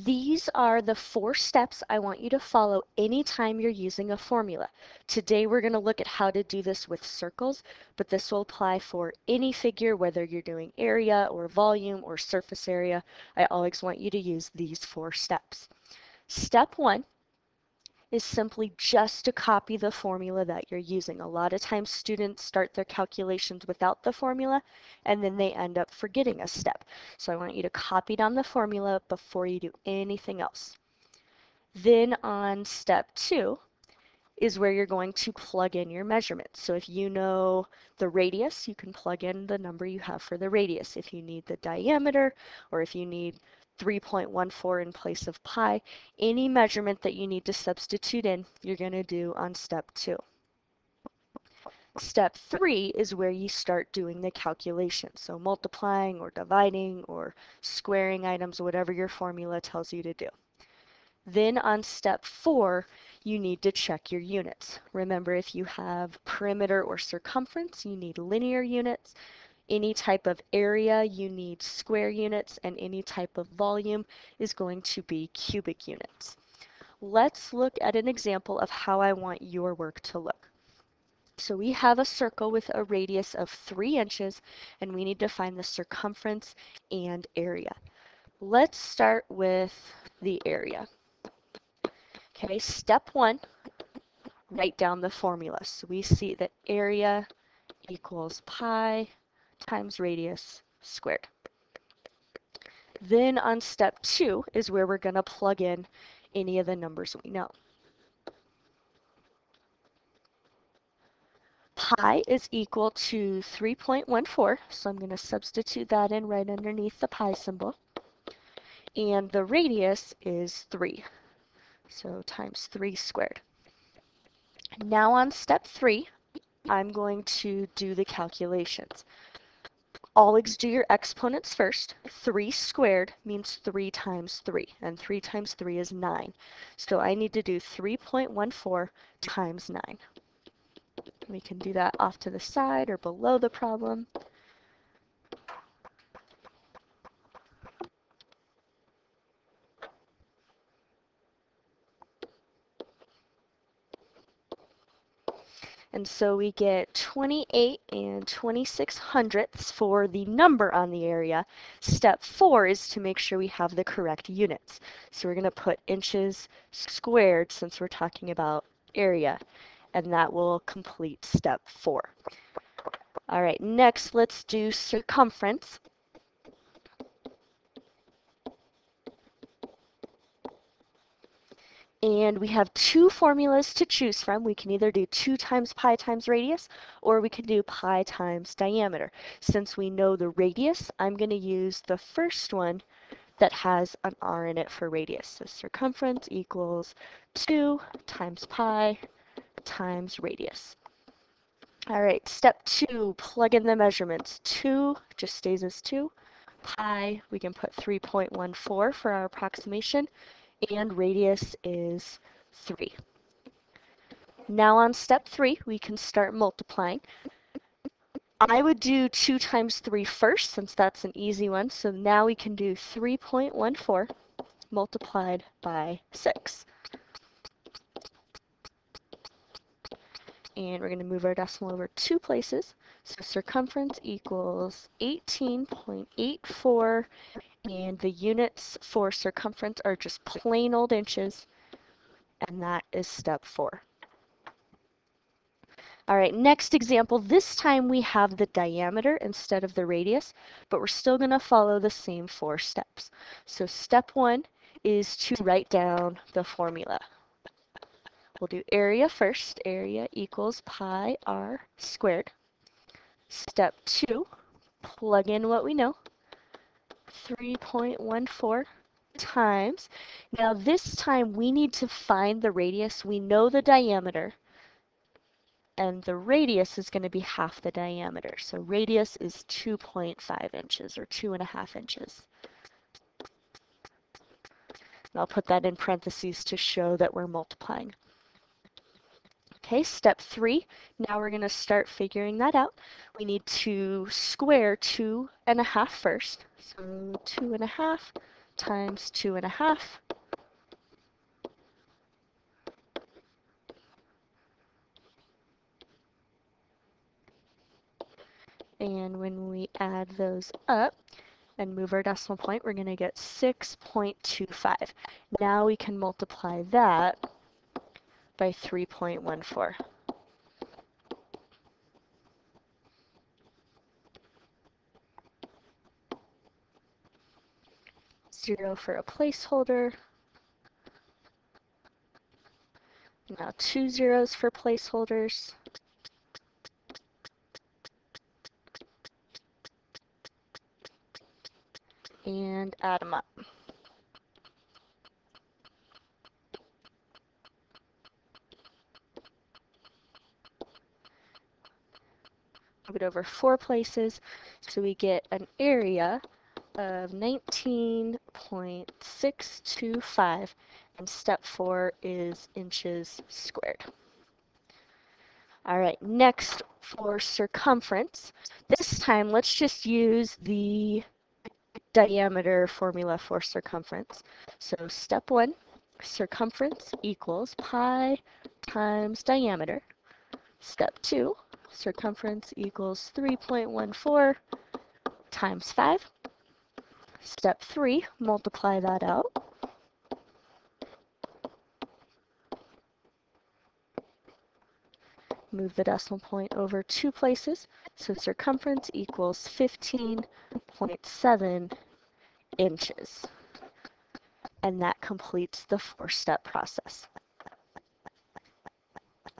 These are the 4 steps I want you to follow anytime you're using a formula. Today we're going to look at how to do this with circles, but this will apply for any figure, whether you're doing area or volume or surface area. I always want you to use these 4 steps. Step 1 is simply just to copy the formula that you're using. A lot of times students start their calculations without the formula and then they end up forgetting a step. So I want you to copy down the formula before you do anything else. Then on step 2 is where you're going to plug in your measurements. So if you know the radius, you can plug in the number you have for the radius. If you need the diameter, or if you need 3.14 in place of pi, any measurement that you need to substitute in, you're going to do on step 2. Step 3 is where you start doing the calculation. So multiplying or dividing or squaring items, whatever your formula tells you to do. Then on step 4, you need to check your units. Remember, if you have perimeter or circumference, you need linear units. Any type of area, you need square units, and any type of volume is going to be cubic units. Let's look at an example of how I want your work to look. So we have a circle with a radius of 3 inches, and we need to find the circumference and area. Let's start with the area. Okay, step 1, write down the formula. So we see that area equals pi times radius squared. Then on step 2 is where we're going to plug in any of the numbers we know. Pi is equal to 3.14, so I'm going to substitute that in right underneath the pi symbol. And the radius is 3, so times 3 squared. Now on step 3, I'm going to do the calculations. Always do your exponents first. 3 squared means 3 times 3, and 3 times 3 is 9. So I need to do 3.14 times 9. We can do that off to the side or below the problem. And so we get 28 and 26 hundredths for the number on the area. Step 4 is to make sure we have the correct units. So we're going to put inches squared since we're talking about area, and that will complete step 4. All right, next let's do circumference. And we have 2 formulas to choose from. We can either do 2 times pi times radius, or we can do pi times diameter. Since we know the radius, I'm going to use the first one that has an r in it for radius. So circumference equals 2 times pi times radius. All right, step 2, plug in the measurements. 2 just stays as 2. Pi, we can put 3.14 for our approximation, and radius is 3. Now on step 3, we can start multiplying. I would do 2 times 3 first, since that's an easy one. So now we can do 3.14 multiplied by 6. And we're going to move our decimal over 2 places. So circumference equals 18.84, and the units for circumference are just plain old inches, and that is step 4. All right, next example. This time we have the diameter instead of the radius, but we're still going to follow the same 4 steps. So step 1 is to write down the formula. We'll do area first. Area equals pi r squared. Step 2, plug in what we know. 3.14 times. Now this time we need to find the radius. We know the diameter, and the radius is going to be half the diameter. So radius is 2.5 inches or 2.5 inches. And I'll put that in parentheses to show that we're multiplying. Okay, step 3, now we're going to start figuring that out. We need to square 2.5 first. So 2.5 times 2.5. And when we add those up and move our decimal point, we're going to get 6.25. Now we can multiply that by 3.14. 0 for a placeholder. Now 2 zeros for placeholders. And add them up. Move it over 4 places, so we get an area of 19.625, and step 4 is inches squared. All right, next for circumference. This time, let's just use the diameter formula for circumference. So step 1, circumference equals pi times diameter. Step 2, circumference equals 3.14 times 5. Step 3, multiply that out. Move the decimal point over 2 places, so circumference equals 15.7 inches. And that completes the 4-step process.